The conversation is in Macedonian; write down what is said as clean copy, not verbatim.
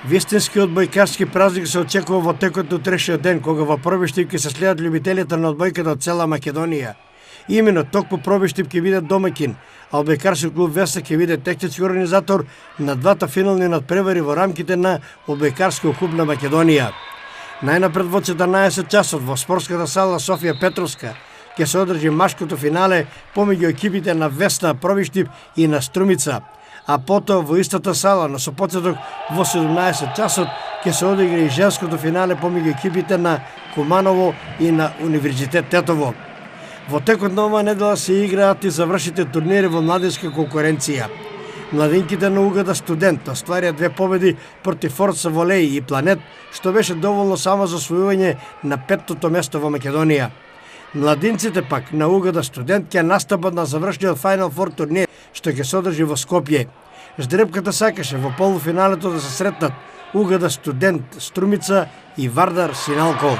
Вистински одбојкарски празник се очекува во текот на утрешниот ден, кога во Пробиштип ќе се следат љубителите на одбојката од цела Македонија. Именно токму Пробиштип ќе биде домаќин, а одбојкарски клуб Веста ќе биде технички организатор на двата финални надпревари во рамките на одбојкарскиот клуб на Македонија. Најнапред во 14 часот во спортската сала Софија Петровска ќе се одржи машкото финале помеѓу екипите на Веста, Пробиштип и на Струмица. А потоа во истата сала на сопоцеток во 17 часот ќе се одигра и женското финале помеѓу екипите на Куманово и на Универзитет Тетово. Во текот на оваа недела се играат и завршите турнири во младинска конкуренција. Младинките на Угада Студент остварија 2 победи против Форца Волеј и Планет, што беше доволно само за освојување на 5-тото место во Македонија. Младинците пак на Угада Студент ќе настапат на завршниот Final Four турнир, што ќе се одржи во Скопје. Ждрепката сакаше во полуфиналето да се сретнат Угада Студент Струмица и Вардар Синалко.